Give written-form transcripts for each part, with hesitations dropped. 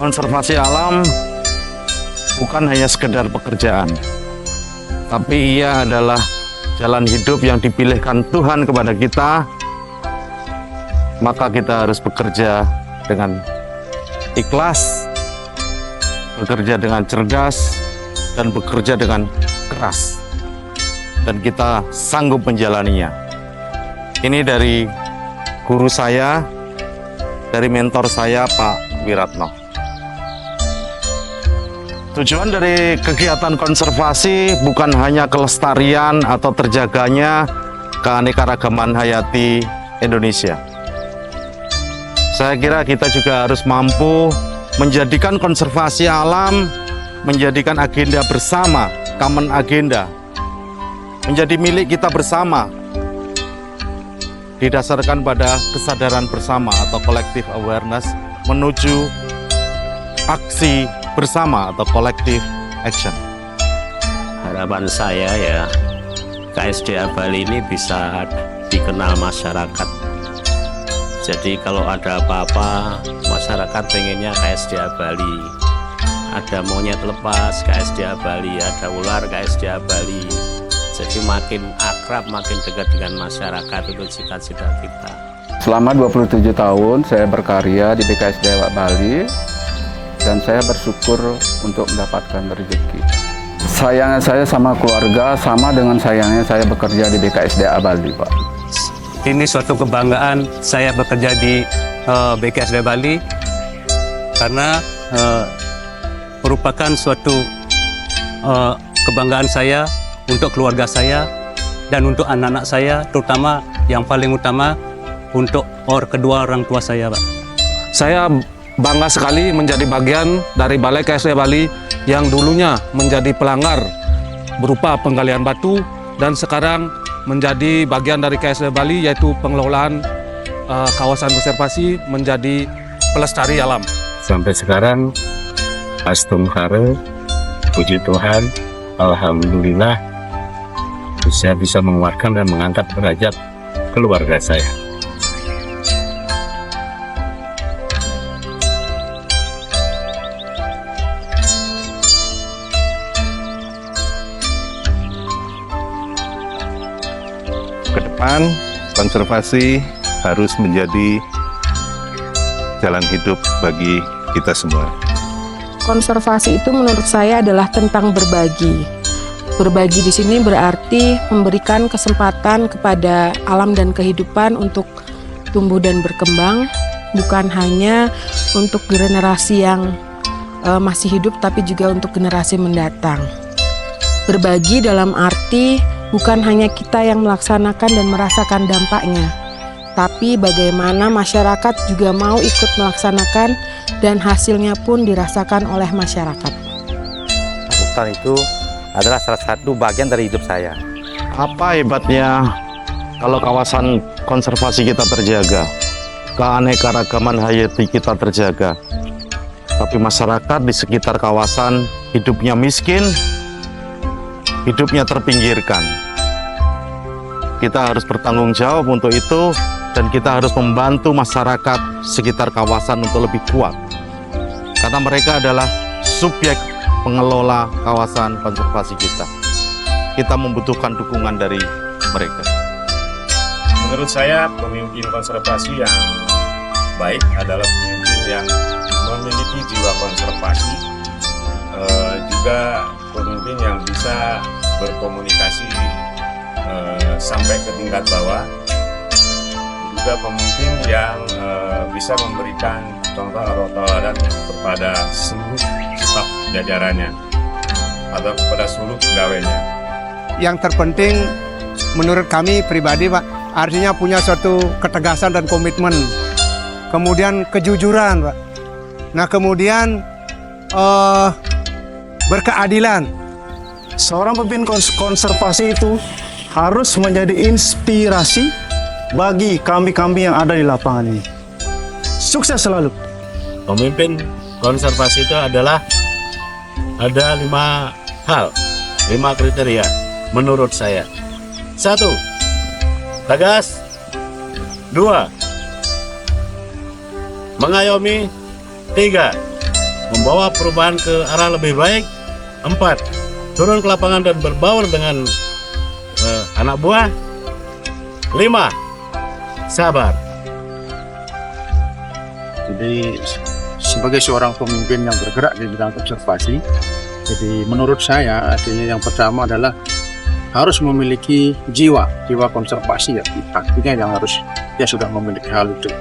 Konservasi alam bukan hanya sekedar pekerjaan, tapi ia adalah jalan hidup yang dipilihkan Tuhan kepada kita. Maka kita harus bekerja dengan ikhlas, bekerja dengan cerdas, dan bekerja dengan keras. Dan kita sanggup menjalaninya. Ini dari guru saya, dari mentor saya, Pak Wiratno. Tujuan dari kegiatan konservasi bukan hanya kelestarian atau terjaganya keanekaragaman hayati Indonesia. Saya kira kita juga harus mampu menjadikan konservasi alam menjadikan agenda bersama, common agenda, menjadi milik kita bersama, didasarkan pada kesadaran bersama atau collective awareness menuju aksi bersama atau collective action. Harapan saya ya, KSDA Bali ini bisa dikenal masyarakat. Jadi kalau ada apa-apa, masyarakat pengennya KSDA Bali. Ada monyet lepas, KSDA Bali. Ada ular, KSDA Bali. Jadi makin akrab, makin dekat dengan masyarakat, itu cita-cita kita. Selama 27 tahun saya berkarya di BKSDA Bali dan saya bersyukur untuk mendapatkan rezeki. Sayangnya saya sama keluarga sama dengan sayangnya saya bekerja di BKSDA Bali, Pak. Ini suatu kebanggaan saya bekerja di BKSDA Bali karena merupakan suatu kebanggaan saya untuk keluarga saya dan untuk anak-anak saya, terutama yang paling utama untuk kedua orang tua saya, Pak. Saya bangga sekali menjadi bagian dari Balai KSDA Bali yang dulunya menjadi pelanggar berupa penggalian batu dan sekarang menjadi bagian dari KSDA Bali yaitu pengelolaan kawasan konservasi menjadi pelestari alam. Sampai sekarang, Astumhara, puji Tuhan, alhamdulillah saya bisa mengeluarkan dan mengangkat derajat keluarga saya. Kedepan konservasi harus menjadi jalan hidup bagi kita semua. Konservasi itu menurut saya adalah tentang berbagi. Berbagi di sini berarti memberikan kesempatan kepada alam dan kehidupan untuk tumbuh dan berkembang, bukan hanya untuk generasi yang masih hidup, tapi juga untuk generasi mendatang. Berbagi dalam arti bukan hanya kita yang melaksanakan dan merasakan dampaknya, tapi bagaimana masyarakat juga mau ikut melaksanakan dan hasilnya pun dirasakan oleh masyarakat. Hutan itu adalah salah satu bagian dari hidup saya. Apa hebatnya kalau kawasan konservasi kita terjaga, keanekaragaman hayati kita terjaga, tapi masyarakat di sekitar kawasan hidupnya miskin, hidupnya terpinggirkan. Kita harus bertanggung jawab untuk itu dan kita harus membantu masyarakat sekitar kawasan untuk lebih kuat. Karena mereka adalah subjek pengelola kawasan konservasi kita. Kita membutuhkan dukungan dari mereka. Menurut saya pemimpin konservasi yang baik adalah pemimpin yang memiliki jiwa konservasi, juga pemimpin yang bisa berkomunikasi sampai ke tingkat bawah, juga pemimpin yang bisa memberikan contoh atau teladan kepada seluruh staf jajarannya atau kepada seluruh pegawainya. Yang terpenting menurut kami pribadi, Pak, artinya punya suatu ketegasan dan komitmen, kemudian kejujuran, Pak. Nah, kemudian berkeadilan. Seorang pemimpin konservasi itu harus menjadi inspirasi bagi kami-kami yang ada di lapangan ini. Sukses selalu. Pemimpin konservasi itu adalah ada 5 hal, 5 kriteria menurut saya. 1, tegas. 2, mengayomi. 3, membawa perubahan ke arah lebih baik. 4. Turun ke lapangan dan berbaur dengan anak buah. 5. Sabar. Jadi sebagai seorang pemimpin yang bergerak di bidang konservasi, jadi menurut saya artinya yang pertama adalah harus memiliki jiwa konservasi ya, artinya yang harus dia sudah memiliki hal itu.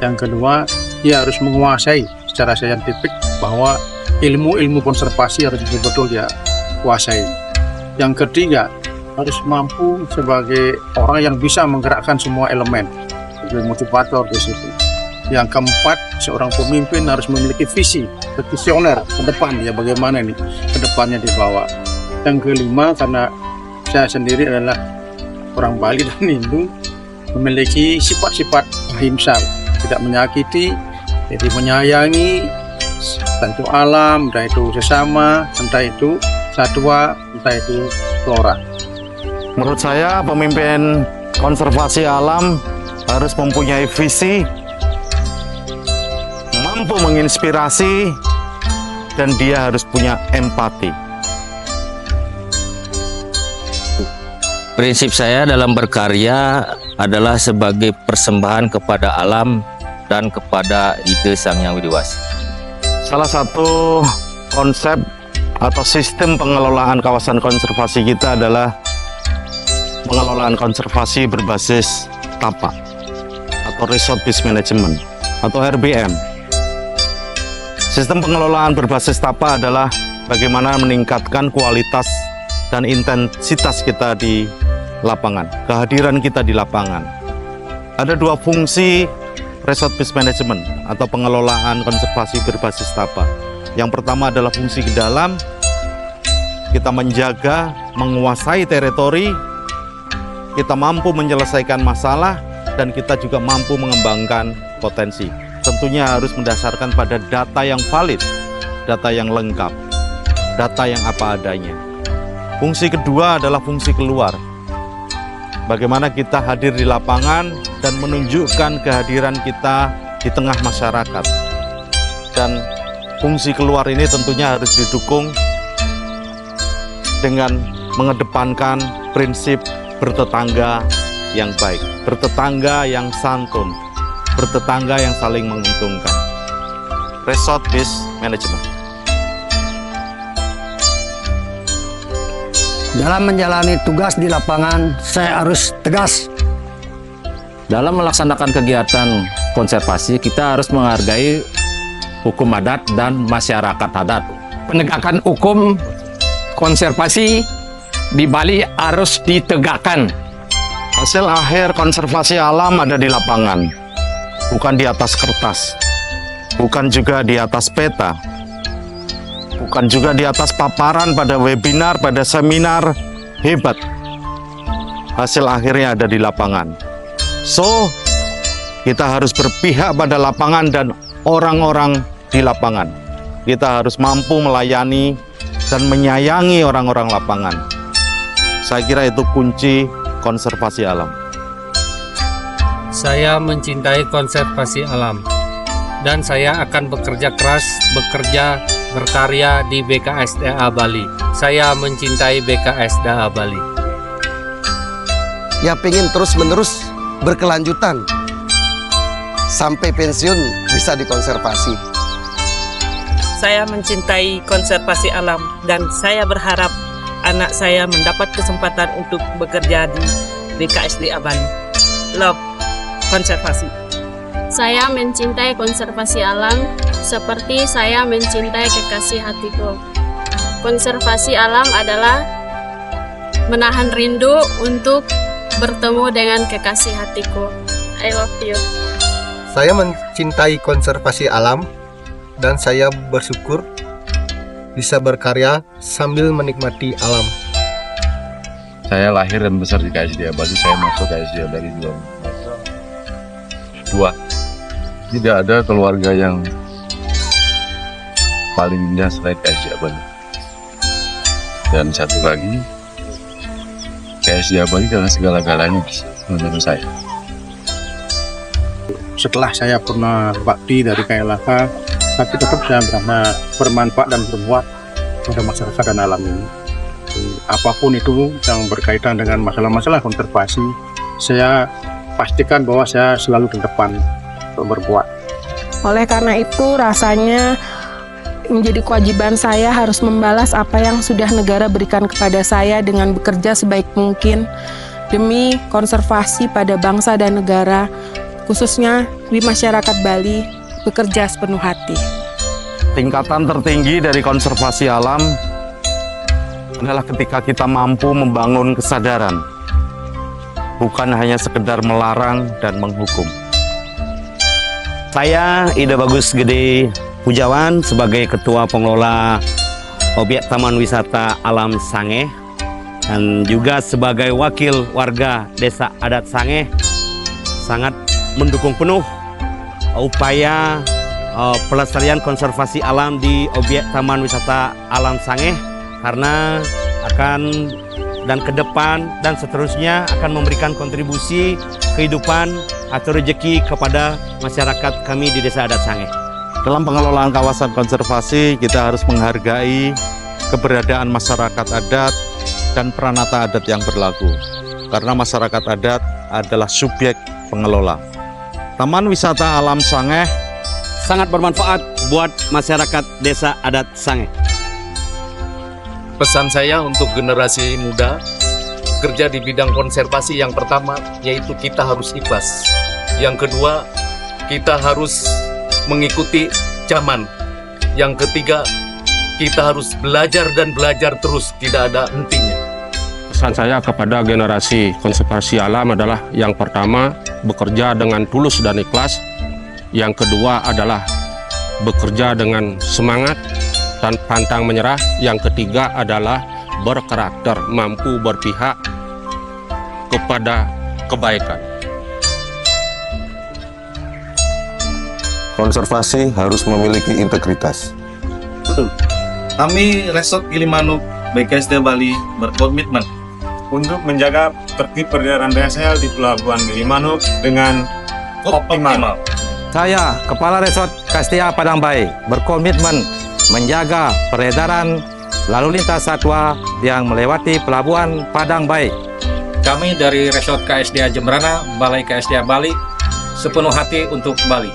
Yang kedua, dia harus menguasai secara saintifik bahwa ilmu konservasi harus betul-betul dia kuasai. Yang ketiga, harus mampu sebagai orang yang bisa menggerakkan semua elemen, sebagai motivator di situ. Yang keempat, seorang pemimpin harus memiliki visi, visioner ke depan ya, bagaimana nih ke depannya dibawa. Yang kelima, karena saya sendiri adalah orang Bali dan Hindu, memiliki sifat-sifat ahimsa, tidak menyakiti, jadi menyayangi tentu alam, entah itu sesama, entah itu satwa, entah itu flora. Menurut saya pemimpin konservasi alam harus mempunyai visi, mampu menginspirasi, dan dia harus punya empati. Prinsip saya dalam berkarya adalah sebagai persembahan kepada alam dan kepada ide Sang Yang Widi Wasi. Salah satu konsep atau sistem pengelolaan kawasan konservasi kita adalah pengelolaan konservasi berbasis TAPA atau Resource Based Management atau RBM. Sistem pengelolaan berbasis TAPA adalah bagaimana meningkatkan kualitas dan intensitas kita di lapangan, kehadiran kita di lapangan. Ada dua fungsi Resource Based Management atau pengelolaan konservasi berbasis TAPA. Yang pertama adalah fungsi ke dalam, kita menjaga, menguasai teritori, kita mampu menyelesaikan masalah, dan kita juga mampu mengembangkan potensi. Tentunya harus mendasarkan pada data yang valid, data yang lengkap, data yang apa adanya. Fungsi kedua adalah fungsi keluar. Bagaimana kita hadir di lapangan dan menunjukkan kehadiran kita di tengah masyarakat. Dan fungsi keluar ini tentunya harus didukung dengan mengedepankan prinsip bertetangga yang baik, bertetangga yang santun, bertetangga yang saling menguntungkan. Resource Based Management. Dalam menjalani tugas di lapangan, saya harus tegas. Dalam melaksanakan kegiatan konservasi, kita harus menghargai hukum adat dan masyarakat adat. Penegakan hukum konservasi di Bali harus ditegakkan. Hasil akhir konservasi alam ada di lapangan, bukan di atas kertas, bukan juga di atas peta, bukan juga di atas paparan pada webinar, pada seminar. Hebat. Hasil akhirnya ada di lapangan. So, kita harus berpihak pada lapangan dan orang-orang di lapangan. Kita harus mampu melayani dan menyayangi orang-orang lapangan. Saya kira itu kunci konservasi alam. Saya mencintai konservasi alam dan saya akan bekerja keras, berkarya di BKSDA Bali. Saya mencintai BKSDA Bali. Ya, pengen terus-menerus berkelanjutan sampai pensiun bisa dikonservasi. Saya mencintai konservasi alam dan saya berharap anak saya mendapat kesempatan untuk bekerja di BKSDA Bali. Love konservasi. Saya mencintai konservasi alam seperti saya mencintai kekasih hatiku. Konservasi alam adalah menahan rindu untuk bertemu dengan kekasih hatiku. I love you. Saya mencintai konservasi alam dan saya bersyukur bisa berkarya sambil menikmati alam. Saya lahir dan besar di KSDA Bali. Saya masuk KSDA Bali 2002. Tidak ada keluarga yang paling indah selain KSDA Bali. Dan satu lagi, KSDA Bali adalah segala-galanya menurut saya. Setelah saya pernah bakti dari KLH, tapi tetap saya bermanfaat dan berbuat pada masyarakat dan alam ini. Apapun itu yang berkaitan dengan masalah-masalah konservasi, saya pastikan bahwa saya selalu di depan untuk berbuat. Oleh karena itu, rasanya menjadi kewajiban saya harus membalas apa yang sudah negara berikan kepada saya dengan bekerja sebaik mungkin demi konservasi pada bangsa dan negara, khususnya di masyarakat Bali, bekerja sepenuh hati. Tingkatan tertinggi dari konservasi alam adalah ketika kita mampu membangun kesadaran, bukan hanya sekedar melarang dan menghukum. Saya Ida Bagus Gede Pujawan sebagai Ketua Pengelola Objek Taman Wisata Alam Sangeh dan juga sebagai wakil warga Desa Adat Sangeh sangat mendukung penuh upaya pelestarian konservasi alam di Objek Taman Wisata Alam Sangeh, karena akan dan ke depan dan seterusnya akan memberikan kontribusi kehidupan atau rezeki kepada masyarakat kami di Desa Adat Sangeh. Dalam pengelolaan kawasan konservasi, kita harus menghargai keberadaan masyarakat adat dan peranata adat yang berlaku, karena masyarakat adat adalah subjek pengelola. Taman Wisata Alam Sangeh sangat bermanfaat buat masyarakat Desa Adat Sangeh. Pesan saya untuk generasi muda kerja di bidang konservasi, yang pertama yaitu kita harus ikhlas. Yang kedua, kita harus mengikuti zaman. Yang ketiga, kita harus belajar dan belajar terus, tidak ada hentinya. Pesan saya kepada generasi konservasi alam adalah yang pertama, bekerja dengan tulus dan ikhlas. Yang kedua adalah bekerja dengan semangat dan pantang menyerah. Yang ketiga adalah berkarakter, mampu berpihak kepada kebaikan. Konservasi harus memiliki integritas. Kami Resort Gilimanuk BKSDA Bali berkomitmen untuk menjaga tertib perjalanan DSL di Pelabuhan Gilimanuk dengan optimal. Saya, Kepala Resort KSDA Padang Bayi, berkomitmen menjaga peredaran lalu lintas satwa yang melewati Pelabuhan Padang Bayi. Kami dari Resort KSDA Jembrana, Balai KSDA Bali, sepenuh hati untuk Bali.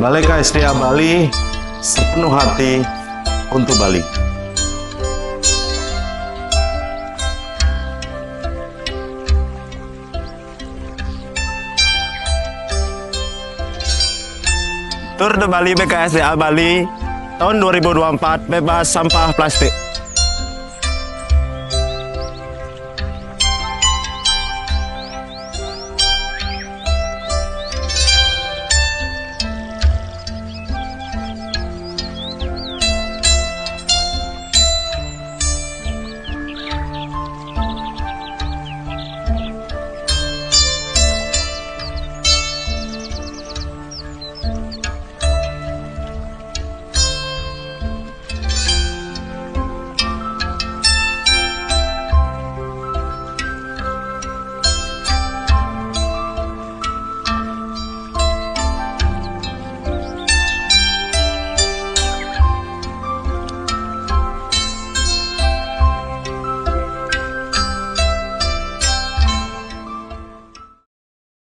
Balai KSDA Bali sepenuh hati untuk Bali. Tour de Bali BKSDA Bali tahun 2024 bebas sampah plastik.